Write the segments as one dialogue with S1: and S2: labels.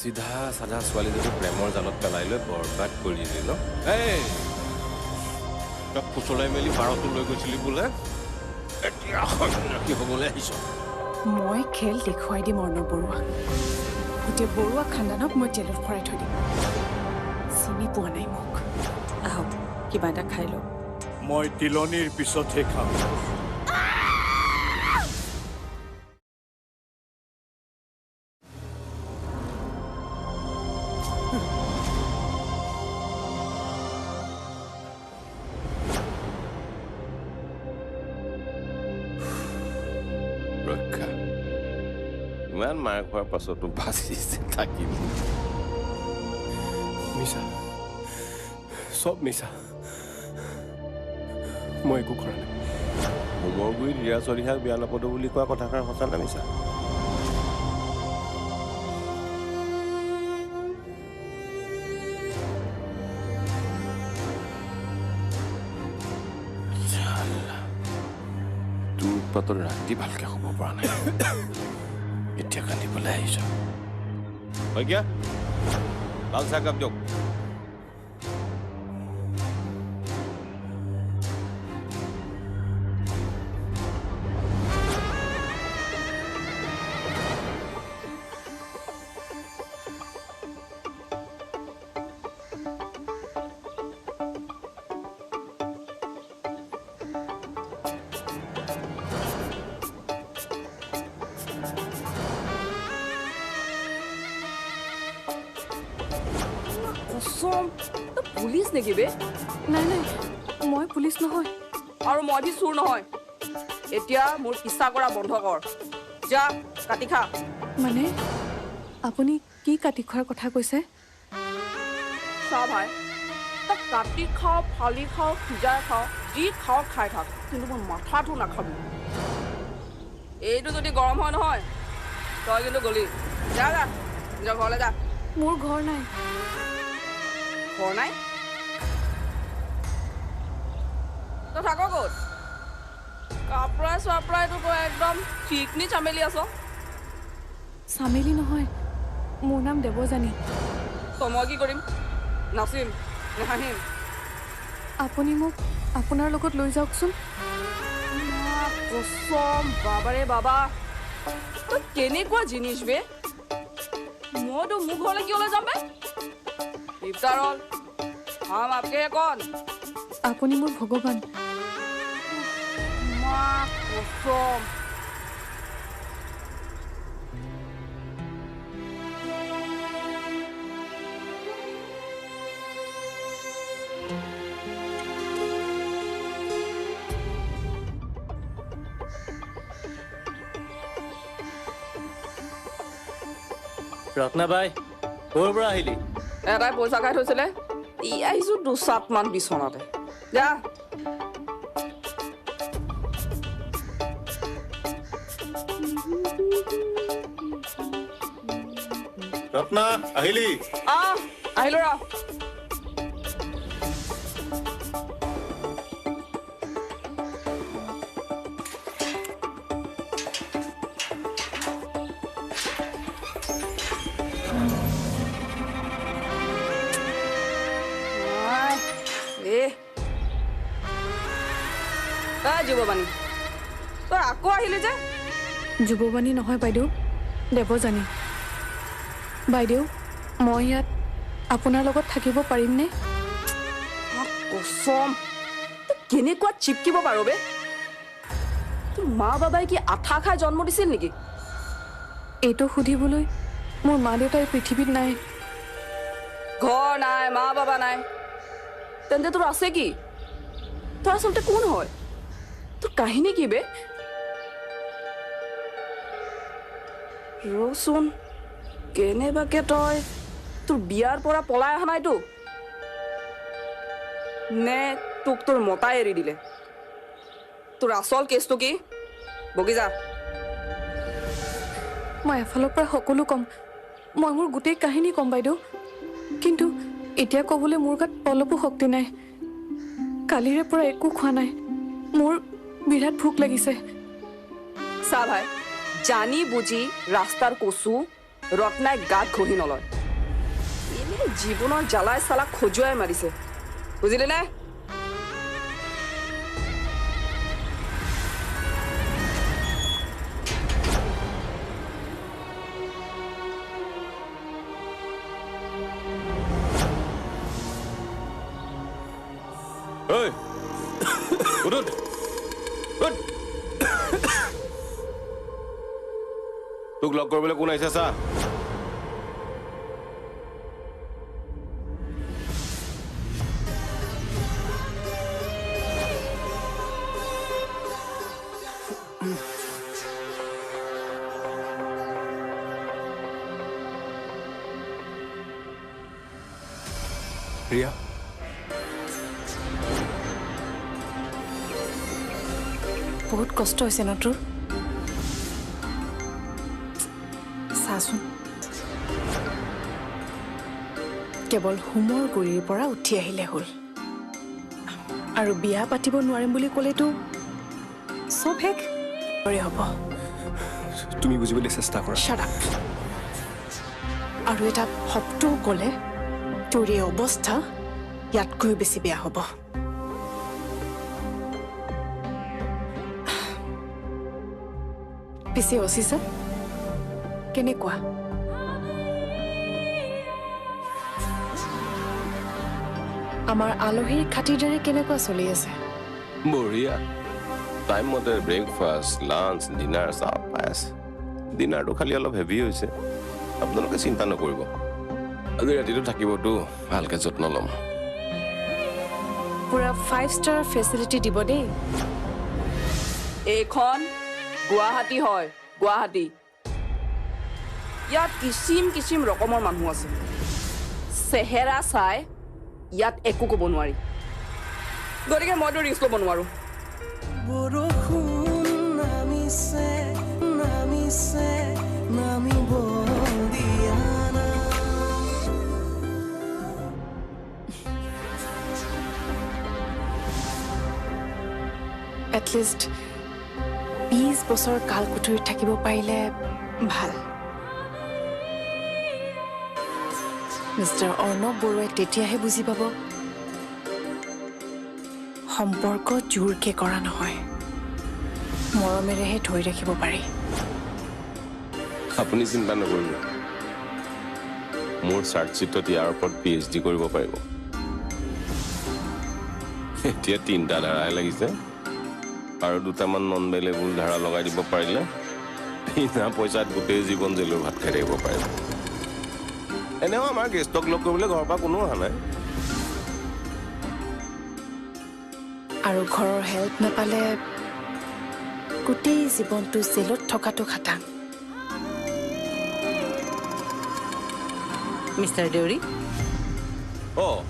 S1: সিধা সাধা ছোৱালীজনী প্ৰেমৰ জালত পেলাই লৈ বৰবাদ কৰি দিল এই তই ফুচলাই মেলি বাৰটো লৈ গৈছিলি বোলে এতিয়া সন্যাসী হ'বলৈ আহিছ
S2: মই খেল দেখুৱাই দিম অৰ্ণৱ বৰুৱা গোটেই বৰুৱা খানদানক মই জেলত ভৰাই থৈ দিম চিনি পোৱা নাই মোক আহক কিবা এটা খাই লওঁ
S3: মই তিলনিৰ পিছতহে খাম
S1: ৰক্ষা ইমান মাৰ খোৱাৰ পাছতো বাচিছে থাকিব
S4: মিছা সব মিছা মই একো কৰা নাই
S1: হোমৰ গুৰিত হীৰা চৰিহাক বিয়া নাপাতো বুলি কোৱা কথাষাৰ সঁচা নে মিছা তোৰ উৎপাতত ৰাতি ভালকে শুব পৰা নাই এতিয়া কান্দিবলৈ আহিছ শইকীয়া লাল চাহ কাপ দিয়ক
S5: পুলিচ নেকি বে
S2: নাই নাই মই পুলিচ নহয়
S5: আৰু মই ভি চুৰ নহয় এতিয়া মোৰ পিছা কৰা বন্ধ কৰ যা কাটি খা
S2: মানে আপুনি কি কাটি খোৱাৰ কথা কৈছে
S5: চা ভাই তই কাটি খাওঁ ফালি খাওঁ সিজাই খাওঁ যি খাওঁ খাই থাক কিন্তু মোৰ মাথাটো নাখাবি এইটো যদি গৰম হয় নহয় তই কিন্তু গলি যা যা নিজৰ ঘৰলৈ যা
S2: মোৰ ঘৰ নাই
S5: ঘৰ নাই তই থাক ক'ত কাপৰাই চাপৰাইতো তই একদম চিকনি চামেলি আছ
S2: চামেলি নহয় মোৰ নাম দেৱযানী
S5: তই মই কি কৰিম নাচিম নেহাঁহিম
S2: আপুনি মোক আপোনাৰ লগত লৈ যাওকচোন
S5: কসম বাবাৰে বাবা তই কেনেকুৱা জিনিস বে মইতো মোৰ ঘৰলৈ কিয়লৈ যাম বে ইফতাৰল হাম আপকে হে কন
S2: আপুনি মোৰ ভগৱান
S5: মা কসম
S4: ৰত্নাবাই ক'ৰ পৰা আহিলি
S5: এটাই পইচা খাই থৈছিলে ই আহিছো 2-7 মান বিচনাতে যা
S3: ৰত্না আহিলি
S5: আহিলো ৰ যুৱবাণী তই আকৌ আহিলি যে
S2: যুৱবাণী নহয় বাইদেউ দেৱযানী বাইদেউ মই ইয়াত আপোনাৰ লগত থাকিব পাৰিমনে
S5: কসম তই কেনেকুৱা চিপকিব পাৰ বে তোৰ মা বাবাই কি আঠা খাই জন্ম দিছিল নেকি
S2: এইটো সুধিবলৈ মোৰ মা দেউতাই পৃথিৱীত নাই
S5: ঘৰ নাই মা বাবা নাই তেন্তে তোৰ আছে কি তই আচলতে কোন হয় তোৰ কাহিনী কি বে ৰচোন কেনেবাকে তই তোৰ বিয়াৰ পৰা পলাই অহা নাইতো নে তোক তোৰ মতাই এৰি দিলে তোৰ আচল কেছটো কি বগি যা
S2: মই এফালৰ পৰা সকলো কম মই মোৰ গোটেই কাহিনী কম বাইদেউ কিন্তু এতিয়া ক'বলৈ মোৰ গাত অলপো শক্তি নাই কালিৰে পৰা একো খোৱা নাই মোৰ বিৰাট ভোক লাগিছে
S5: চা ভাই জানি বুজি ৰাস্তাৰ কচু ৰত্নাই গাত ঘঁহি নলয় এনেই জীৱনৰ জ্বালাই চালাক খজুৱাই মাৰিছে বুজিলে নে
S1: Hey! Udut! Ud! তোক লগ কৰিবলৈ কোন আহিছে চা
S4: ৰিয়া
S2: বহুত কষ্ট হৈছে ন তোৰ চাচোন কেৱল হোমৰ গুৰিৰ পৰা উঠি আহিলে হ'ল আৰু বিয়া পাতিব নোৱাৰিম বুলি ক'লেতো চব শেষ হ'ব
S4: তুমি বুজিবলৈ চেষ্টা কৰা
S2: Shut up. আৰু এটা শব্দও ক'লে তোৰ এই অৱস্থা ইয়াতকৈ বেছি বেয়া হ'ব পিছে অচিছা কেনেকুৱা আমাৰ আলহীৰ খাতিৰদাৰী কেনেকুৱা চলি আছে
S1: বঢ়িয়া টাইম মতে ব্ৰেকফাষ্ট লাঞ্চ ডিনাৰ চব পাই আছে ডিনাৰটো খালি অলপ হেভি হৈছে আপোনালোকে চিন্তা নকৰিব আজি ৰাতিটো থাকিবতো ভালকে যত্ন ল'ম
S2: পুৰা 5-star ফেচিলিটি দিব দেই
S5: এইখন গুৱাহাটী হয় গুৱাহাটী ইয়াত কিচিম কিচিম ৰকমৰ মানুহ আছে চেহেৰা চাই ইয়াত একো ক'ব নোৱাৰি গতিকে মইতো ৰিস্ক ল'ব নোৱাৰো
S6: বৰষুণ নামিছে নামিছে নামিব দিয়া না
S2: এটলিষ্ট 20 বছৰ কাল কুঠুৰিত থাকিব পাৰিলে ভাল মিষ্টাৰ অৰ্ণৱ বৰুৱাই তেতিয়াহে বুজি পাব সম্পৰ্ক জোৰকে কৰা নহয় মৰমেৰেহে ধৰি ৰাখিব পাৰি
S1: আপুনি চিন্তা নকৰিব মোৰ চাৰ্টশ্বিটত ইয়াৰ ওপৰত PhD কৰিব পাৰিব এতিয়া 3টা ধাৰাই লাগিছে আৰু 2টামান নন বেলেবুল ধাৰা লগাই দিব পাৰিলে বিনা পইচাত গোটেই জীৱন জেলৰ ভাত খাই থাকিব পাৰিব এনেও আমাৰ গেষ্টক লগ কৰিবলৈ ঘৰৰ পৰা কোনো অহা নাই
S2: আৰু ঘৰৰ হেল্প নাপালে গোটেই জীৱনটো জেলত থকাটো খাটাং
S6: মিষ্টাৰ দেউৰী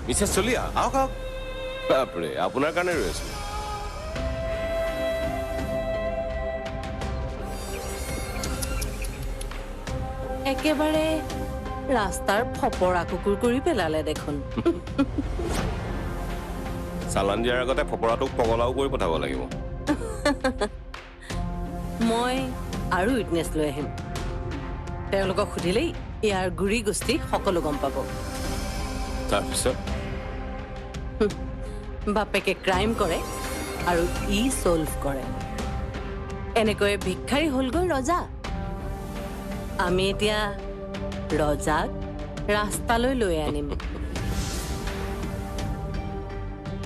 S1: মিছেছ চলিয়া আহক আহক বাপৰে আপোনাৰ কাৰণে ৰৈ আছো
S6: একেবাৰে ৰাস্তাৰ ফপৰা কুকুৰ কৰি পেলালে দেখোন
S1: চালান দিয়াৰ আগতে ফপৰাটোক পগলাও কৰি পঠাব লাগিব
S6: মই আৰু উইটনেছ লৈ আহিম তেওঁলোকক সুধিলেই ইয়াৰ গুৰি গোষ্ঠী সকলো গম পাব
S1: তাৰপিছত
S6: বাপেকে ক্ৰাইম কৰে আৰু ই ছল্ভ কৰে এনেকৈ ভিক্ষাৰী হ'লগৈ ৰজা আমি এতিয়া ৰজাক ৰাস্তালৈ লৈ আনিম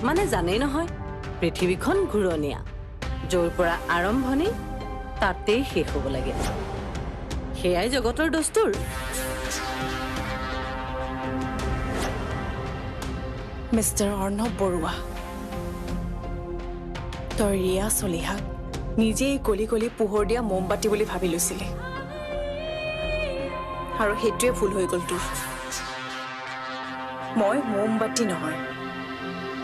S6: মানে জানেই নহয় পৃথিৱীখন ঘূৰণীয়া য'ৰ পৰা আৰম্ভণি তাতেই শেষ হ'ব লাগে সেয়াই জগতৰ দস্তুৰ
S2: মিষ্টাৰ অৰ্ণৱ বৰুৱা তই ৰিয়া চলিহাক নিজেই গলি গলি পোহৰ দিয়া মমবাতি বুলি ভাবি লৈছিলি আৰু সেইটোৱে ভুল হৈ গ'ল তোৰ মই মমবাতি নহয়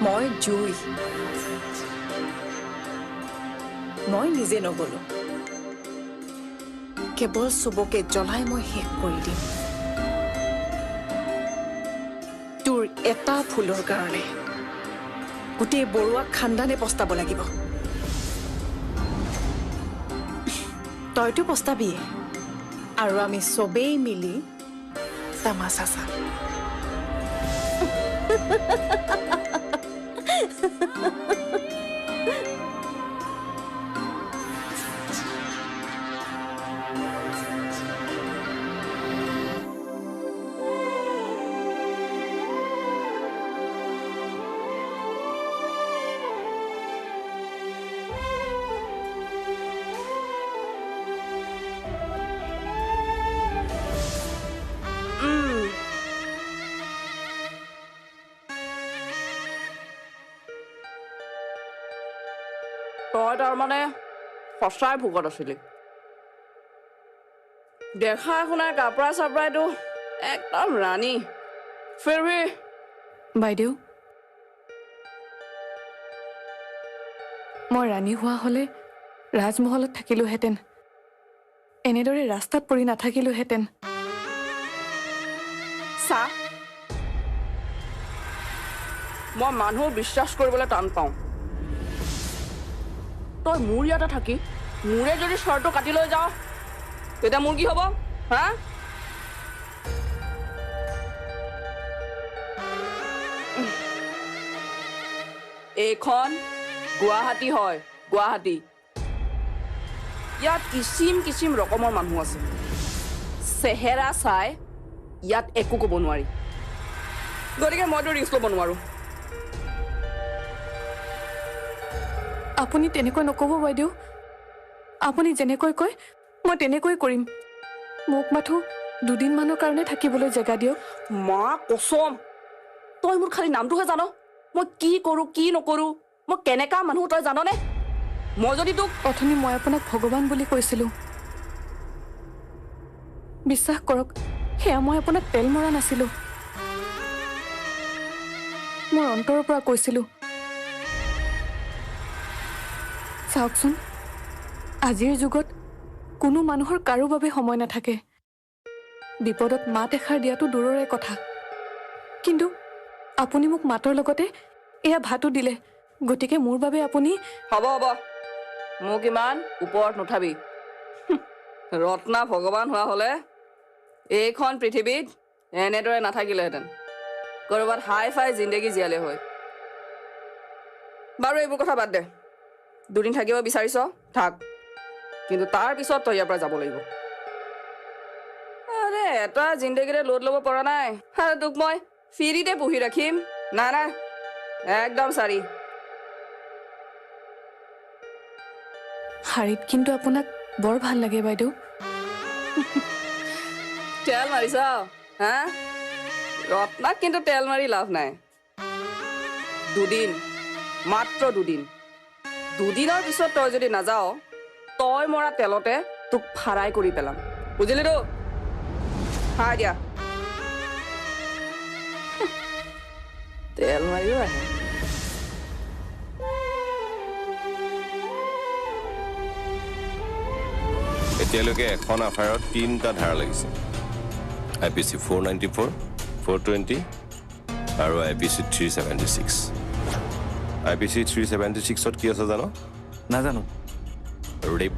S2: মই জুই মই নিজে নগলো কেৱল চবকে জ্বলাই মই শেষ কৰি দিম তোৰ এটা ভুলৰ কাৰণে গোটেই বৰুৱা খানদানে পস্তাব লাগিব তইতো পস্তাবিয়ে
S7: আৰু আমি চবেই মিলি তামাচা চাম।
S5: তই তাৰমানে সঁচাই ভোকত আছিলি। দেখা শুনাই কাপোৰা চাপৰাইতো একদম ৰাণী। ফিৰভি
S2: বাইদেউ, মই ৰাণী হোৱা হ'লে ৰাজমহলত থাকিলোহেঁতেন, এনেদৰে ৰাস্তাত পৰি নাথাকিলোহেঁতেন।
S5: চা, মই মানুহ বিশ্বাস কৰিবলৈ টান পাওঁ। তই মোৰ ইয়াতে থাকি মোৰে যদি চৰটো কাটি লৈ যাওঁ তেতিয়া মোৰ কি হ'ব? হা? এইখন গুৱাহাটী হয়, গুৱাহাটী। ইয়াত কিচিম কিচিম ৰকমৰ মানুহ আছে। চেহেৰা চাই ইয়াত একো ক'ব নোৱাৰি। গতিকে মইতো ৰিস্ক ল'ব নোৱাৰো।
S2: আপুনি তেনেকৈ নক'ব বাইদেউ। আপুনি যেনেকৈ কয় মই তেনেকৈ কৰিম। মোক মাথো দুদিনমানৰ কাৰণে থাকিবলৈ জেগা দিয়ক।
S5: মা কচম, তই মোৰ খালি নামটোহে জান। মই কি কৰোঁ কি নকৰোঁ, মই কেনেকা মানুহ তই জাননে? মই যদি তোক
S2: অথনি মই আপোনাক ভগৱান বুলি কৈছিলোঁ। বিশ্বাস কৰক, সেয়া মই আপোনাক তেল মৰা নাছিলোঁ। মোৰ অন্তৰৰ পৰা কৈছিলোঁ। চাওকচোন, আজিৰ যুগত কোনো মানুহৰ কাৰো বাবে সময় নাথাকে। বিপদত মাত এষাৰ দিয়াটো দূৰৰে কথা, কিন্তু আপুনি মোক মাতৰ লগতে এয়া ভাতো দিলে। গতিকে মোৰ বাবে আপুনি
S5: হ'ব হ'ব, মোক ইমান ওপৰত নুঠাবি। ৰত্না ভগৱান হোৱা হ'লে এইখন পৃথিৱীত এনেদৰে নাথাকিলেহেঁতেন, ক'ৰবাত হাই ফাই জিন্দগী জীয়ালে হয়। বাৰু এইবোৰ কথা বাদ দে। দুদিন থাকিব বিচাৰিছ থাক, কিন্তু তাৰ পিছত তই ইয়াৰ পৰা যাব লাগিব। আৰে এটা জিন্দগীৰে লোড ল'ব পৰা নাই আৰু তোক মই ফিৰিতে পুহি ৰাখিম? নাই নাই, একদম চাৰি।
S2: শাৰীত কিন্তু আপোনাক বৰ ভাল লাগে বাইদেউ।
S5: তেল মাৰিছ হা? ৰত্নাক কিন্তু তেল মাৰি লাভ নাই। দুদিন, মাত্ৰ দুদিন। দুদিনৰ পিছত তই যদি নাযাৱ, তই মৰা তেলতে তোক ফাৰাই কৰি পেলাম। বুজিলিতো? খাই দিয়া। তেল মাৰিও আহে।
S1: এতিয়ালৈকে এখন আফাৰত 3টা ধাৰা লাগিছে। IPC 494, 420 আৰু IPC 376। IPC 376ত কি আছে জানো?
S4: নাজানো।
S1: ৰেপ